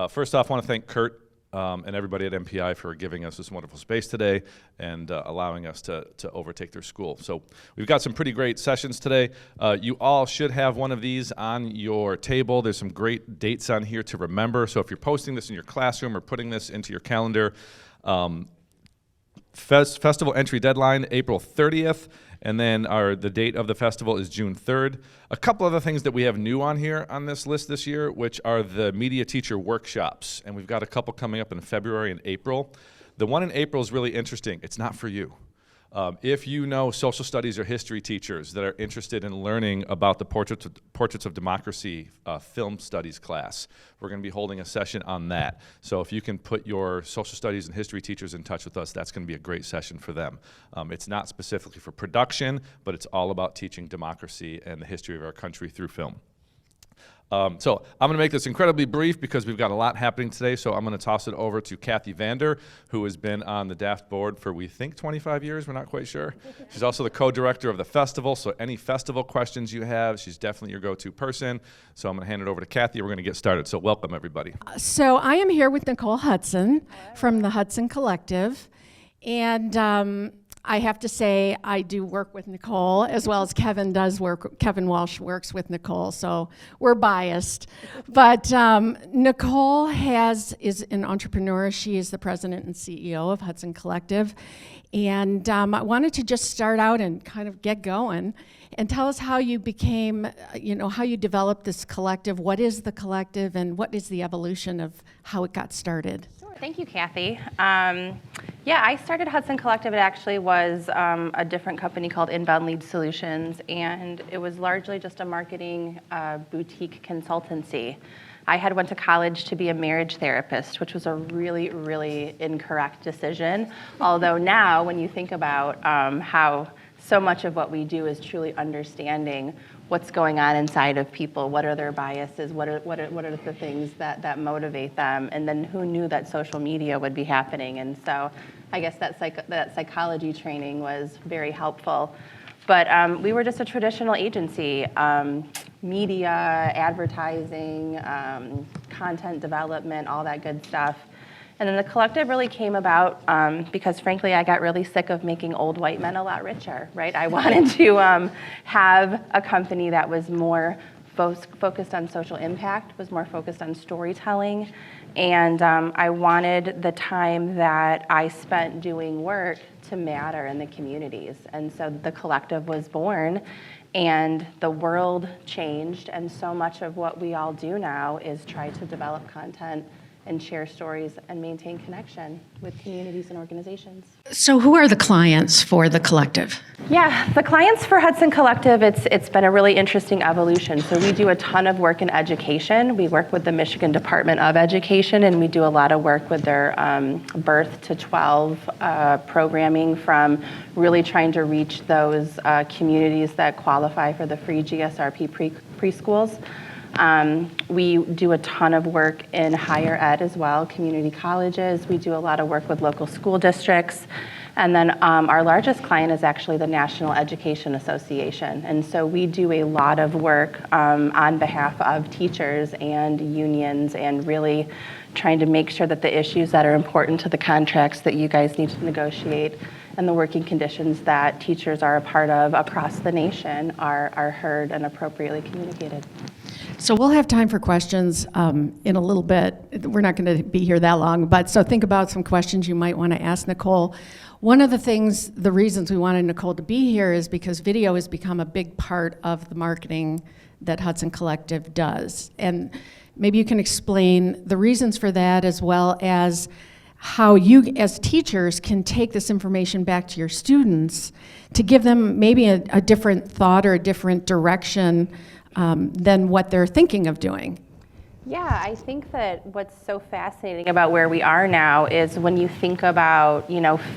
First off, I want to thank Kurt and everybody at MPI for giving us this wonderful space today and allowing us to overtake their school. So we've got some pretty great sessions today. You all should have one of these on your table. There's some great dates on here to remember. So if you're posting this in your classroom or putting this into your calendar, festival entry deadline, April 30th. And then the date of the festival is June 3rd. A couple other things that we have new on here on this list this year, which are the media teacher workshops. And we've got a couple coming up in February and April. The one in April is really interesting. It's not for you. If you know social studies or history teachers that are interested in learning about the Portraits of Democracy film studies class, we're going to be holding a session on that. So if you can put your social studies and history teachers in touch with us, that's going to be a great session for them. It's not specifically for production, but it's all about teaching democracy and the history of our country through film. So I'm going to make this incredibly brief because we've got a lot happening today, so I'm going to toss it over to Kathy Vander, who has been on the DAFT board for, we think, 25 years. We're not quite sure. She's also the co-director of the festival, so any festival questions you have, she's definitely your go-to person. So I'm going to hand it over to Kathy. We're going to get started. So welcome, everybody. So I am here with Nicole Hudson from the Hudson Collective, and I have to say I do work with Nicole as well as Kevin does work. Kevin Walsh works with Nicole, so we're biased. But Nicole is an entrepreneur. She is the president and CEO of Hudson Collective. And I wanted to just start out and kind of get going and tell us how you became, how you developed this collective. What is the collective and what is the evolution of how it got started? Thank you, Kathy. I started Hudson Collective. It actually was a different company called Inbound Lead Solutions, and it was largely just a marketing boutique consultancy. I had went to college to be a marriage therapist, which was a really, really incorrect decision. Although now, when you think about how so much of what we do is truly understanding what's going on inside of people, what are their biases, what are the things that motivate them, and then who knew that social media would be happening. And so I guess that psychology training was very helpful. But we were just a traditional agency, media, advertising, content development, all that good stuff. And then the collective really came about because, frankly, I got really sick of making old white men a lot richer, right? I wanted to have a company that was more focused on social impact, was more focused on storytelling, and I wanted the time that I spent doing work to matter in the communities. And so the collective was born, and the world changed, and so much of what we all do now is try to develop content and share stories and maintain connection with communities and organizations. So who are the clients for the collective? Yeah, the clients for Hudson Collective, it's been a really interesting evolution. So we do a ton of work in education. We work with the Michigan Department of Education, and we do a lot of work with their birth to 12 programming, from really trying to reach those communities that qualify for the free GSRP preschools. We do a ton of work in higher ed as well, community colleges. We do a lot of work with local school districts. And then our largest client is actually the National Education Association. And so we do a lot of work on behalf of teachers and unions, and really trying to make sure that the issues that are important to the contracts that you guys need to negotiate and the working conditions that teachers are a part of across the nation are heard and appropriately communicated. So we'll have time for questions in a little bit. We're not going to be here that long, but so think about some questions you might want to ask Nicole. One of the reasons we wanted Nicole to be here is because video has become a big part of the marketing that Hudson Collective does. And maybe you can explain the reasons for that, as well as how you as teachers can take this information back to your students to give them maybe a different thought or a different direction than what they're thinking of doing. Yeah, I think that what's so fascinating about where we are now is when you think about,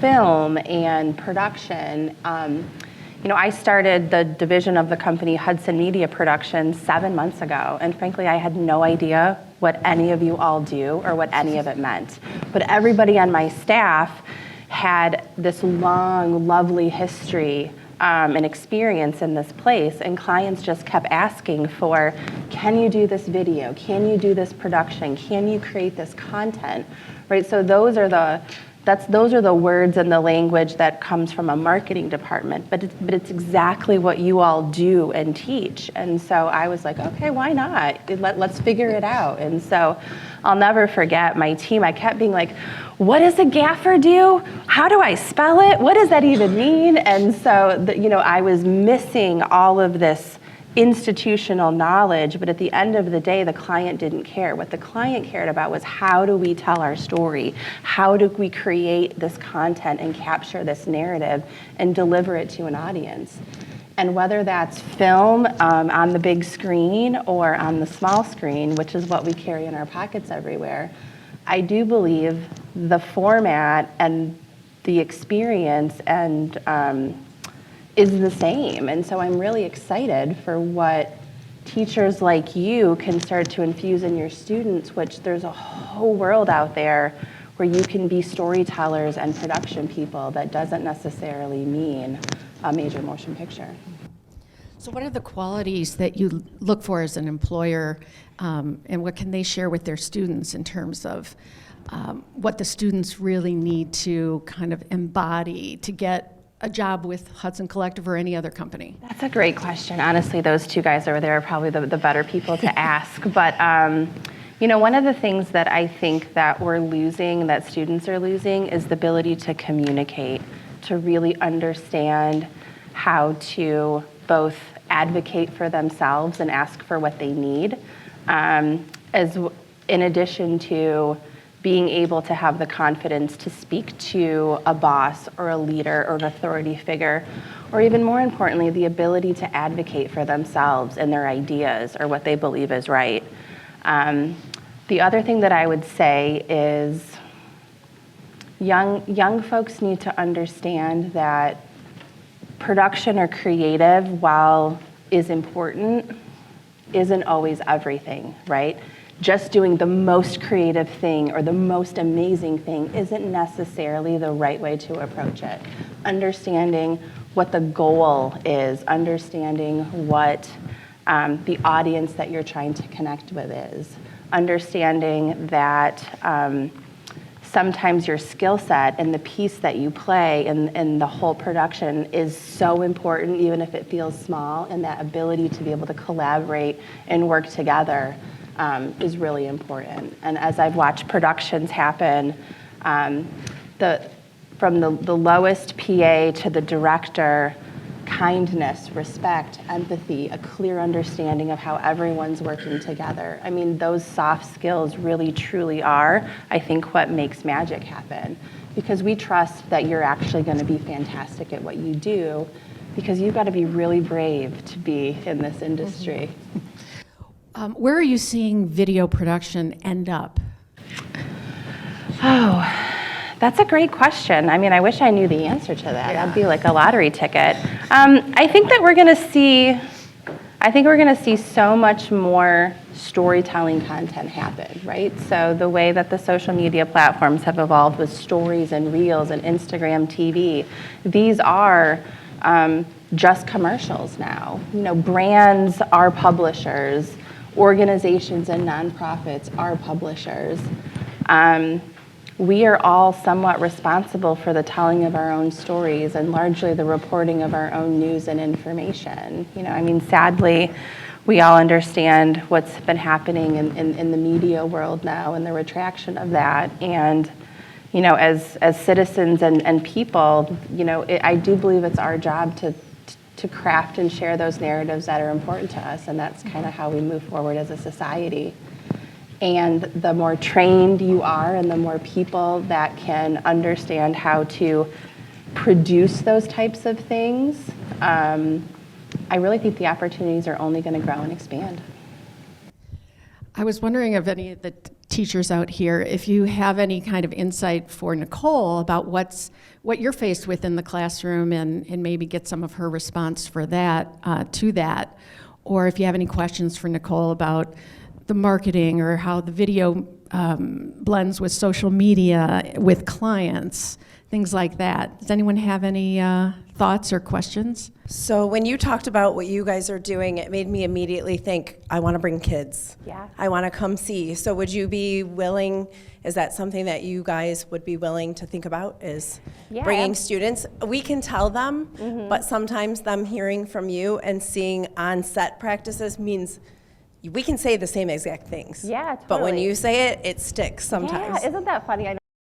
film and production. I started the division of the company Hudson Media Productions 7 months ago, and frankly, I had no idea what any of you all do or what any of it meant. But everybody on my staff had this long, lovely history an experience in this place, and clients just kept asking for, can you do this video? Can you do this production? Can you create this content? Right, so those are the words and the language that comes from a marketing department, but it's exactly what you all do and teach. And so I was like, okay, why not? Let's figure it out. And so I'll never forget my team. I kept being like, what does a gaffer do? How do I spell it? What does that even mean? And so, I was missing all of this institutional knowledge, but at the end of the day, the client didn't care. What the client cared about was, how do we tell our story? How do we create this content and capture this narrative and deliver it to an audience? And whether that's film on the big screen or on the small screen, which is what we carry in our pockets everywhere, I do believe the format and the experience and is the same. And so I'm really excited for what teachers like you can start to infuse in your students, which there's a whole world out there where you can be storytellers and production people. That doesn't necessarily mean a major motion picture. So what are the qualities that you look for as an employer, and what can they share with their students in terms of what the students really need to kind of embody to get a job with Hudson Collective or any other company? That's a great question. Honestly, those two guys over there are probably the better people to ask. But one of the things that I think that we're losing, that students are losing, is the ability to communicate, to really understand how to both advocate for themselves and ask for what they need, in addition to being able to have the confidence to speak to a boss or a leader or an authority figure, or even more importantly, the ability to advocate for themselves and their ideas or what they believe is right. The other thing that I would say is young folks need to understand that production or creative, while is important, isn't always everything, right? Just doing the most creative thing or the most amazing thing isn't necessarily the right way to approach it. Understanding what the goal is, understanding what the audience that you're trying to connect with is, understanding that sometimes your skill set and the piece that you play in the whole production is so important, even if it feels small, and that ability to be able to collaborate and work together is really important. And as I've watched productions happen, from the lowest PA to the director, kindness, respect, empathy, a clear understanding of how everyone's working together. I mean, those soft skills really, truly are, I think, what makes magic happen. Because we trust that you're actually going to be fantastic at what you do, because you've got to be really brave to be in this industry. Where are you seeing video production end up? Oh, that's a great question. I mean, I wish I knew the answer to that. That'd be like a lottery ticket. I think that we're going to see so much more storytelling content happen, right? So the way that the social media platforms have evolved with stories and reels and Instagram TV, these are just commercials now. Brands are publishers. Organizations and nonprofits are publishers. We are all somewhat responsible for the telling of our own stories and largely the reporting of our own news and information. Sadly, we all understand what's been happening in the media world now and the retraction of that. And, as citizens and people, I do believe it's our job to craft and share those narratives that are important to us, and that's kind of how we move forward as a society. And the more trained you are and the more people that can understand how to produce those types of things, I really think the opportunities are only going to grow and expand. I was wondering if any of the teachers out here, if you have any kind of insight for Nicole about what you're faced with in the classroom, and maybe get some of her response for that, to that, or if you have any questions for Nicole about the marketing or how the video blends with social media, with clients, things like that. Does anyone have any thoughts thoughts or questions? So when you talked about what you guys are doing, it made me immediately think, I want to bring kids. Yeah. I want to come see. So would you be willing, is that something that you guys would be willing to think about, is Yeah. bringing students? We can tell them, but sometimes them hearing from you and seeing on-set practices means we can say the same exact things. Yeah, But when totally. you say it, it sticks sometimes. Yeah, isn't that funny? I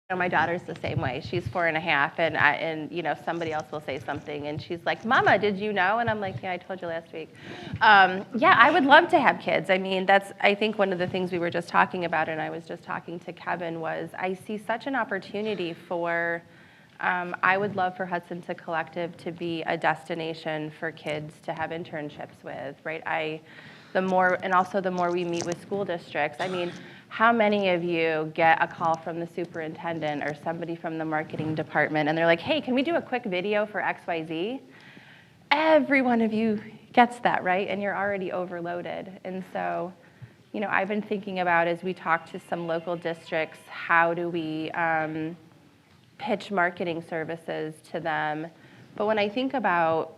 know my daughter's the same way. She's 4.5, and you know, somebody else will say something, and she's like, "Mama, did you know?" And I'm like, "Yeah, I told you last week." Yeah, I would love to have kids. I mean, that's, I think, one of the things we were just talking about, and I was just talking to Kevin, was I see such an opportunity for, I would love for Hudson to Collective to be a destination for kids to have internships with, right? The more we meet with school districts, I mean, how many of you get a call from the superintendent or somebody from the marketing department and they're like, "Hey, can we do a quick video for XYZ?" Every one of you gets that, right? And you're already overloaded. And so, you know, I've been thinking about, as we talk to some local districts, how do we pitch marketing services to them? But when I think about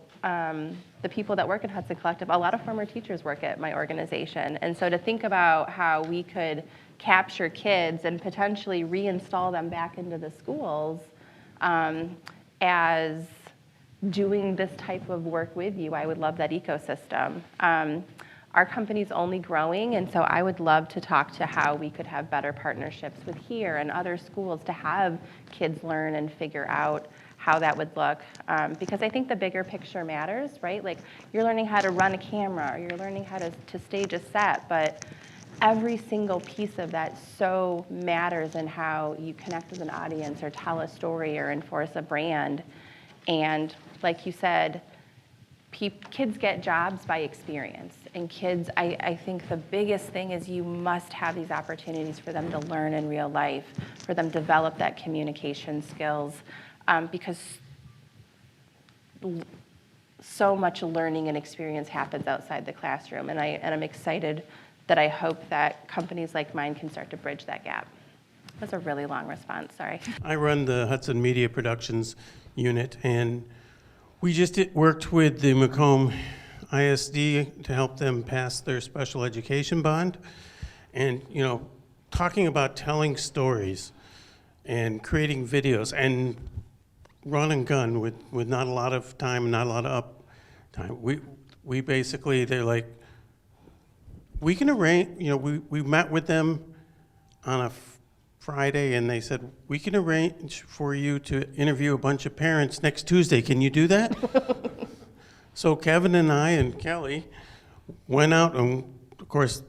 the people that work at Hudson Collective, a lot of former teachers work at my organization. And so to think about how we could capture kids and potentially reinstall them back into the schools as doing this type of work with you, I would love that ecosystem. Our company's only growing, and so I would love to talk to how we could have better partnerships with here and other schools to have kids learn and figure out how that would look, because I think the bigger picture matters, right? Like, you're learning how to run a camera, or you're learning how to stage a set, but every single piece of that so matters in how you connect with an audience or tell a story or enforce a brand. And like you said, kids get jobs by experience. And kids, I think the biggest thing is you must have these opportunities for them to learn in real life, for them to develop that communication skills. Because so much learning and experience happens outside the classroom, and I'm excited that I hope that companies like mine can start to bridge that gap. That's a really long response, sorry. I run the Hudson Media Productions unit, and we just worked with the Macomb ISD to help them pass their special education bond. And, you know, talking about telling stories and creating videos and run and gun with not a lot of time, not a lot of up time. We basically, they're like, we can arrange, you know, we met with them on a Friday, and they said, we can arrange for you to interview a bunch of parents next Tuesday. Can you do that? So Kevin and I and Kelly went out, and of course,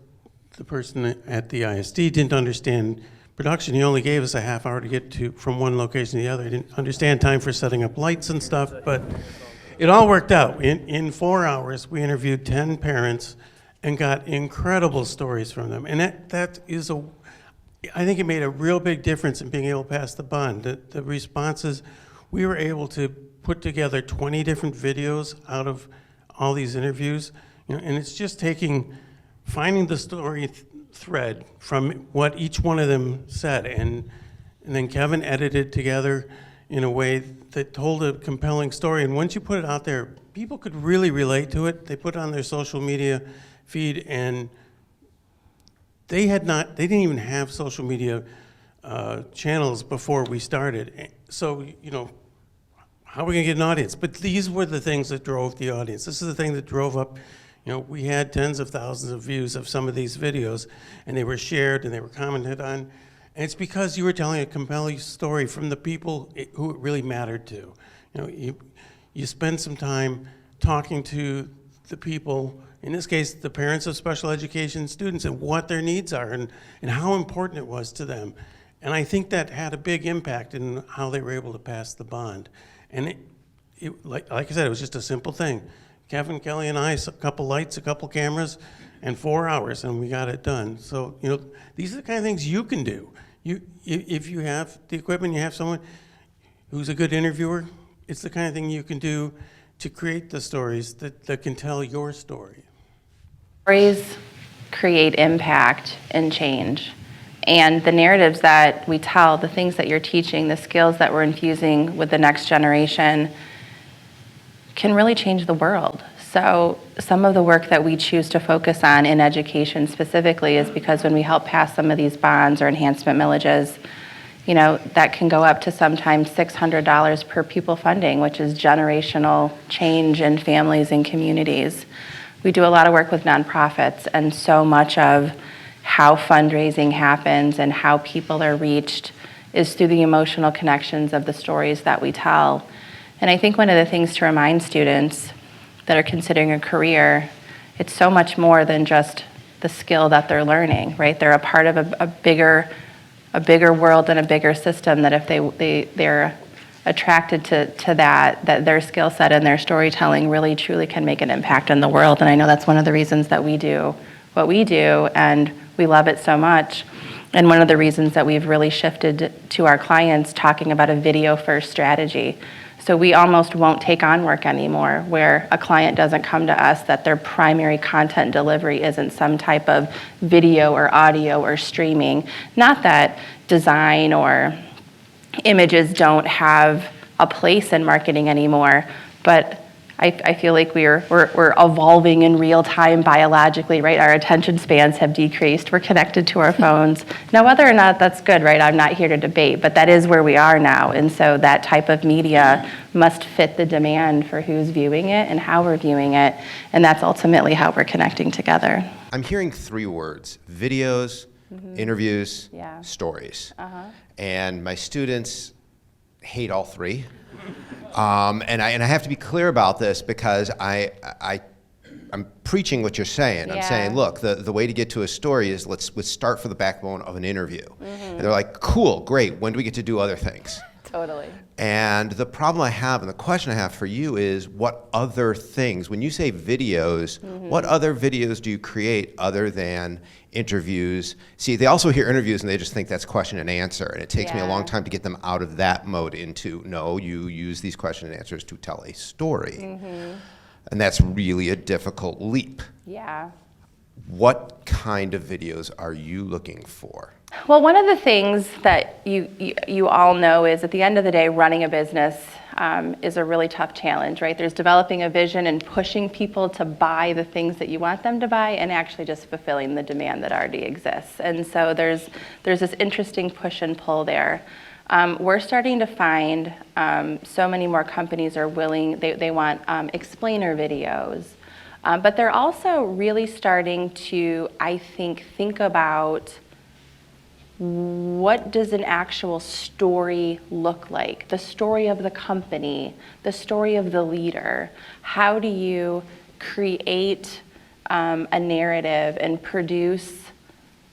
the person at the ISD didn't understand production. He only gave us a half hour to get from one location to the other. He didn't understand time for setting up lights and stuff, but it all worked out. In 4 hours, we interviewed 10 parents and got incredible stories from them. And that is I think it made a real big difference in being able to pass the bond. The responses, we were able to put together 20 different videos out of all these interviews, you know, and it's just finding the story thread from what each one of them said, and then Kevin edited together in a way that told a compelling story. And once you put it out there, people could really relate to it. They put it on their social media feed, and they didn't even have social media channels before we started. So, you know, how are we gonna get an audience? But these were the things that drove the audience. This is the thing that drove up, you know, we had tens of thousands of views of some of these videos, and they were shared and they were commented on. And it's because you were telling a compelling story from the people who it really mattered to. You know, you spend some time talking to the people, in this case, the parents of special education students, and what their needs are and how important it was to them. And I think that had a big impact in how they were able to pass the bond. And like I said, it was just a simple thing. Kevin, Kelly, and I, a couple lights, a couple cameras, and 4 hours, and we got it done. So, you know, these are the kind of things you can do. If you have the equipment, you have someone who's a good interviewer, it's the kind of thing you can do to create the stories that can tell your story. Stories create impact and change. And the narratives that we tell, the things that you're teaching, the skills that we're infusing with the next generation, can really change the world. So some of the work that we choose to focus on in education specifically is because when we help pass some of these bonds or enhancement millages, you know, that can go up to sometimes $600 per pupil funding, which is generational change in families and communities. We do a lot of work with nonprofits, and so much of how fundraising happens and how people are reached is through the emotional connections of the stories that we tell. And I think one of the things to remind students that are considering a career, it's so much more than just the skill that they're learning, right? They're a part of a bigger world and a bigger system, that if they're attracted to that their skill set and their storytelling really truly can make an impact in the world. And I know that's one of the reasons that we do what we do, and we love it so much. And one of the reasons that we've really shifted to our clients talking about a video-first strategy. So we almost won't take on work anymore where a client doesn't come to us that their primary content delivery isn't some type of video or audio or streaming. Not that design or images don't have a place in marketing anymore, but I feel like we're evolving in real time biologically, right? Our attention spans have decreased. We're connected to our phones. Now, whether or not that's good, right? I'm not here to debate, but that is where we are now. And so that type of media must fit the demand for who's viewing it and how we're viewing it. And that's ultimately how we're connecting together. I'm hearing 3 words: videos, interviews, Yeah. stories. And my students hate all 3. And I have to be clear about this because I'm preaching what you're saying. I'm Yeah. saying, look, the way to get to a story is let's start for the backbone of an interview. And they're like, cool, great, when do we get to do other things? Totally. And the problem I have and the question I have for you is, what other things, when you say videos, what other videos do you create other than interviews? See, they also hear interviews and they just think that's question and answer, and it takes me a long time to get them out of that mode into, no, you use these question and answers to tell a story. And that's really a difficult leap. Yeah. What kind of videos are you looking for? Well, one of the things that you all know is at the end of the day, running a business is a really tough challenge, right? There's developing a vision and pushing people to buy the things that you want them to buy, and actually just fulfilling the demand that already exists. And so there's this interesting push and pull there. We're starting to find so many more companies are willing, they want explainer videos. But they're also really starting to, I think about what does an actual story look like? The story of the company, the story of the leader. How do you create a narrative and produce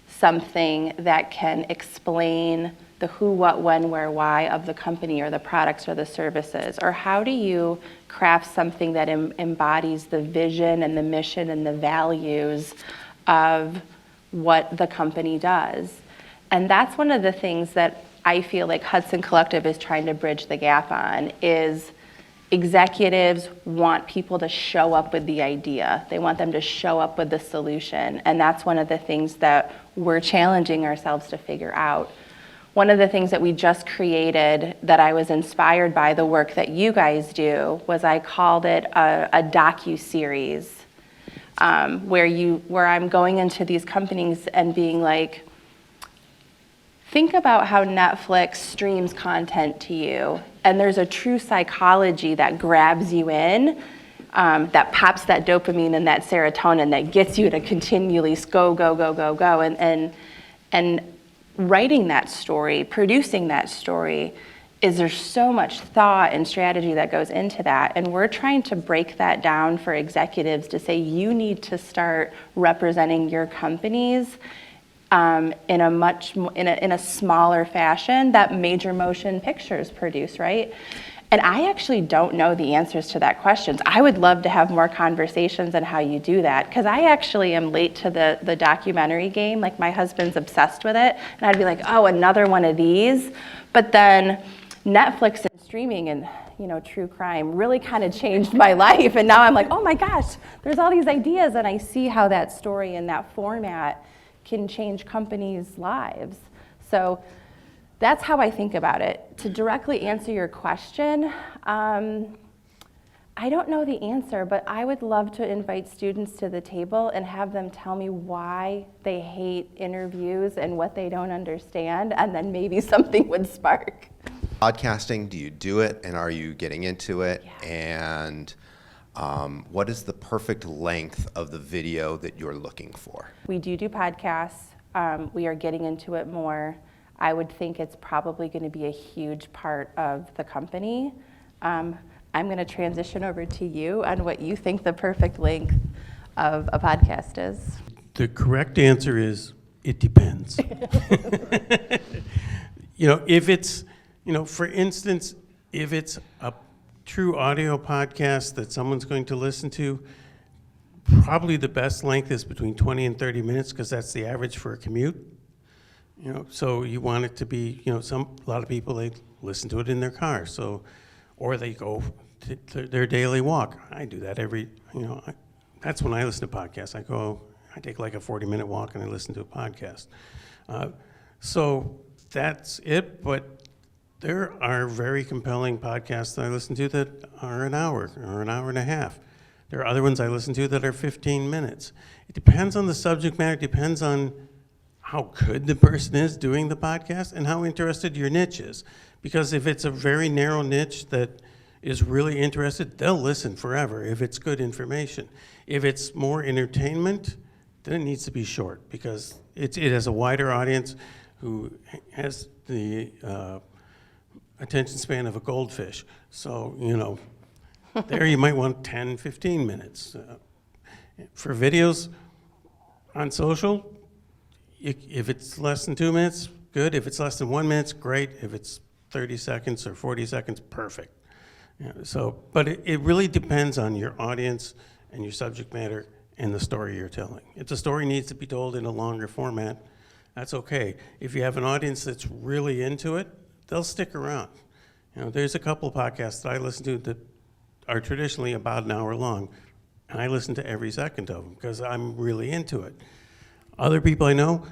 something that can explain the who, what, when, where, why of the company or the products or the services? Or how do you craft something that embodies the vision and the mission and the values of what the company does? And that's one of the things that I feel like Hudson Collective is trying to bridge the gap on, is executives want people to show up with the idea. They want them to show up with the solution. And that's one of the things that we're challenging ourselves to figure out. One of the things that we just created that I was inspired by the work that you guys do was I called it a docu-series, where I'm going into these companies and being like, think about how Netflix streams content to you, and there's a true psychology that grabs you in, that pops that dopamine and that serotonin that gets you to continually go, go, go, go, go. And writing that story, producing that story, there's so much thought and strategy that goes into that. And we're trying to break that down for executives to say, you need to start representing your companies in a smaller fashion that major motion pictures produce, right? And I actually don't know the answers to that questions. I would love to have more conversations on how you do that, because I actually am late to the documentary game. Like, my husband's obsessed with it, and I'd be like, oh, another one of these. But then Netflix and streaming and true crime really kind of changed my life, and now I'm like, oh my gosh, there's all these ideas, and I see how that story and that format can change companies' lives. So that's how I think about it. To directly answer your question, I don't know the answer, but I would love to invite students to the table and have them tell me why they hate interviews and what they don't understand, and then maybe something would spark. Podcasting, do you do it, and are you getting into it? Yeah. And what is the perfect length of the video that you're looking for? We do podcasts. We are getting into it more. I would think it's probably going to be a huge part of the company. I'm going to transition over to you on what you think the perfect length of a podcast is. The correct answer is, it depends. If it's, for instance, if it's a true audio podcast that someone's going to listen to, probably the best length is between 20 and 30 minutes, because that's the average for a commute. So you want it to be, a lot of people, they listen to it in their car, or they go to their daily walk. I do that that's when I listen to podcasts. I take like a 40-minute walk and I listen to a podcast. So that's it, but there are very compelling podcasts that I listen to that are an hour or an hour and a half. There are other ones I listen to that are 15 minutes. It depends on the subject matter, it depends on how good the person is doing the podcast and how interested your niche is. Because if it's a very narrow niche that is really interested, they'll listen forever if it's good information. If it's more entertainment, then it needs to be short, because it has a wider audience who has the attention span of a goldfish. So, there you might want 10, 15 minutes. For videos on social, if it's less than 2 minutes, good. If it's less than 1 minute, great. If it's 30 seconds or 40 seconds, perfect. But it really depends on your audience and your subject matter and the story you're telling. If the story needs to be told in a longer format, that's okay. If you have an audience that's really into it, they'll stick around. There's a couple of podcasts that I listen to that are traditionally about an hour long, and I listen to every second of them because I'm really into it. Other people I know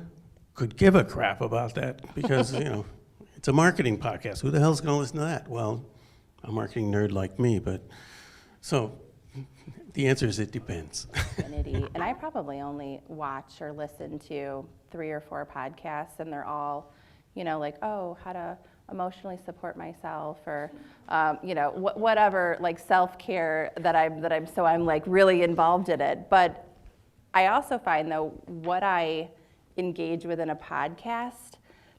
could give a crap about that because, it's a marketing podcast. Who the hell's going to listen to that? Well, a marketing nerd like me, so the answer is it depends. And I probably only watch or listen to 3 or 4 podcasts, and they're all, like, how to emotionally support myself, or whatever, like self-care that I'm like really involved in it. But I also find, though, what I engage with in a podcast,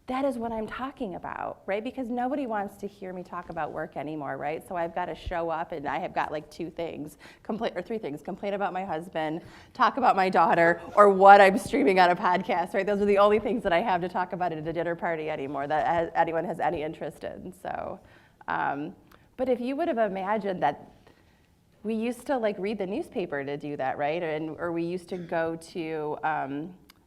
that is what I'm talking about, right? Because nobody wants to hear me talk about work anymore, right? So I've got to show up, and I have got like 3 things: complain about my husband, talk about my daughter, or what I'm streaming on a podcast, right? Those are the only things that I have to talk about at a dinner party anymore that anyone has any interest in. So, but if you would have imagined that we used to like read the newspaper to do that, right? Or we used to go to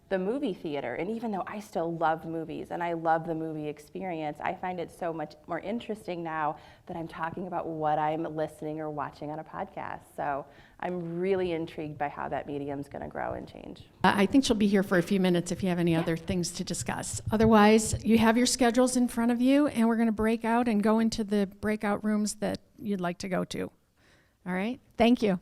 the movie theater, and even though I still love movies and I love the movie experience, I find it so much more interesting now that I'm talking about what I'm listening or watching on a podcast. So I'm really intrigued by how that medium's going to grow and change. I think she'll be here for a few minutes if you have any other things to discuss. Otherwise, you have your schedules in front of you, and we're going to break out and go into the breakout rooms that you'd like to go to. All right? Thank you.